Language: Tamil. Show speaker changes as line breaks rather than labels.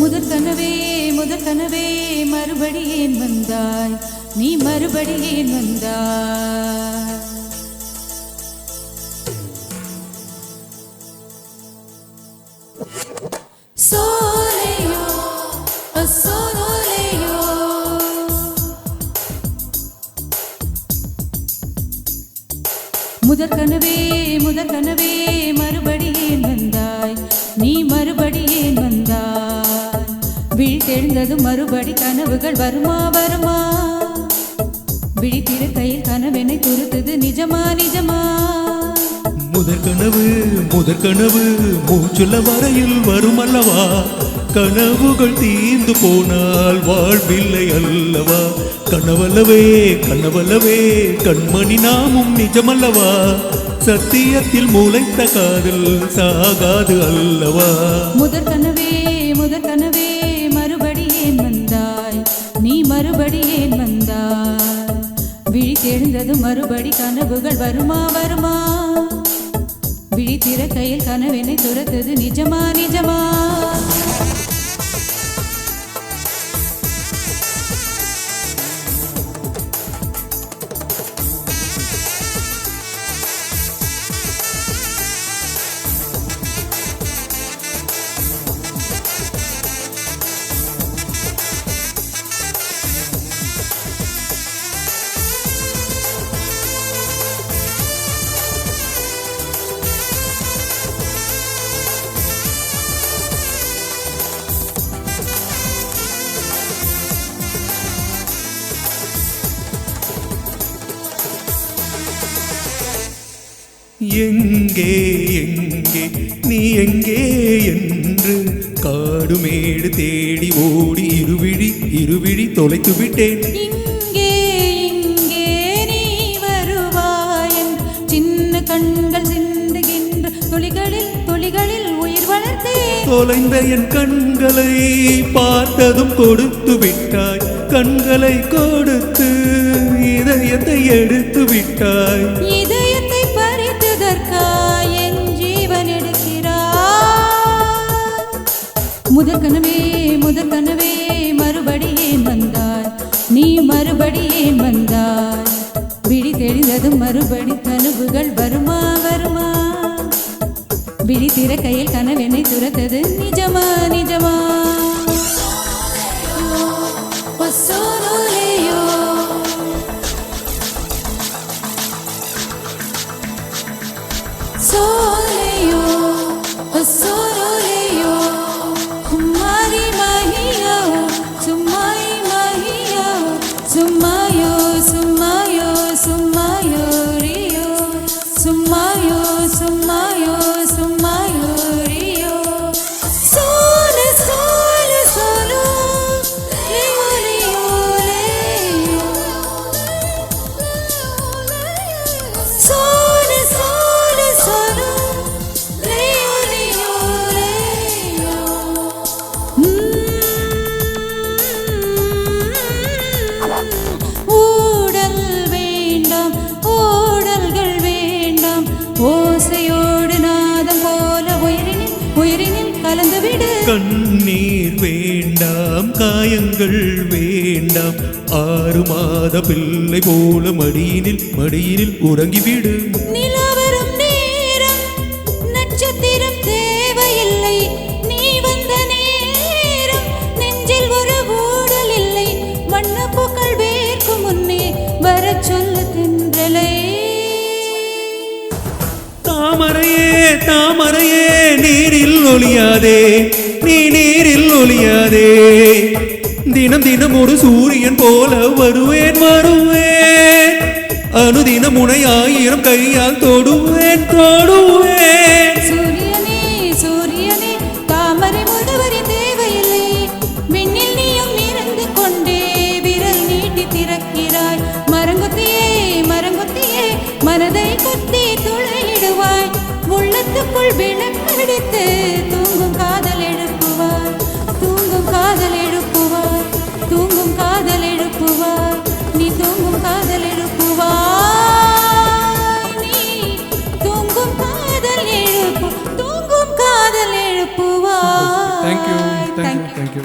முதற் கனவே மறுபடி ஏன் வந்தாய், நீ மறுபடி ஏன் வந்தாய். சோலையோ சோலையோ முதற் கனவே மறுபடி ஏன் வந்தாய், நீ மறுபடி ஏன் வந்தாய். விழித்தெழுந்தது மறுபடி கனவுகள் வருமா வருமா, விழித்திருக்கையில் கனவெனை துருத்துது நிஜமா நிஜமா.
முதற் கனவு மூச்சுள்ள வரையில் வரும் அல்லவா, கனவுகள் தீர்ந்து போனால் வாழ்வில்லை அல்லவா. கனவல்லவே கண்மணி நாமும் நிஜமல்லவா, சத்தியத்தில் முளைத்த காதல் சாகாது அல்லவா.
முதற் கனவே மறுபடி ஏன் வந்தாய், நீ மறுபடி ஏன் வந்தாய். விழித்தெழுந்தது மறுபடி கனவுகள் வருமா வருமா, விழித்திருக்கையில் கனவெனை துரத்துது நிஜமா நிஜமா.
எங்கே எங்கே நீ எங்கே என்று காடுமேடு தேடி ஓடி இருவிழி தொலைத்து விட்டேன்.
இங்கே இங்கே நீ வருவாயன், சின்ன கண்கள் சிந்துகின்ற துளிகளில் உயிர் வளர்த்தேன்.
தொலைந்த என் கண்களை பார்த்ததும் கொடுத்து விட்டாய், கண்களை கொடுத்து இதயத்தை எடுத்து விட்டாய்.
இதயத்தை பறித்ததற்காய் என் ஜீவன் எடுக்கிறாய். முதற் கனவே மறுபடி ஏன் வந்தாய், நீ மறுபடி ஏன் வந்தாய். விழி தெரிந்தது மறுபடி கனவுகள் வருமா வருமா, விழி திறக்கையில் கனவெனை துரத்தது நிஜமா நிஜமா. சோலையோ சோலையோ சோலையோ குமாரி மஹியோ சும்மாய் மஹியோ சும்மாயோ சும்மாயோ சும்மாயோ ரியோ சும்மாயோ சும்மாயோ சும்மாயோ ரியோ. சோல சோல சோலோ லியோ லியோ லியோ. சோல சோல சோலோ லியோ லியோ லியோ. ஊடல் வேண்டாம் ஓடல்கள் வேண்டாம், ஓசையோடு நாதம் போல உயிரினில் கலந்துவிடு.
கண்ணீர் வேண்டாம் காயங்கள் வேண்டாம், 6 மாத பிள்ளை போல மடியினில் உறங்கிவிடு.
நிலவரும் நேரம் நட்சத்திரம் தேவையில்லை, நீ வந்த நேரம் நெஞ்சில் ஒரு ஊடல் இல்லை. வண்ணப்பூக்கள் வேர்க்கும் முன்னே வரச் சொல்லு தென்றலை.
தாமரையே நீரில் ஒளியாதே, நீ நீரில் ஒளியாதே. தினம் ஒரு சூரியன் போல வருவேன் அனுதினம் உனை 1000 கையால் தொடுவேன்.
சூரியனே தாமரை முழுவரி தேவையில்லை, விண்ணில் நீயும் இருந்து கொண்டே விரல் நீட்டி திறக்கிறாய். மரங்கொத்தியே மனதை கொத்தி துளையிடுவாய். உள்ளத்துக்குள் விளக்கடித்து தூங்கும் காதல் எழுப்புவாய். நீ தூங்கும் காதல் எழுப்புவாய்.
Thank you.
Thank you
thank you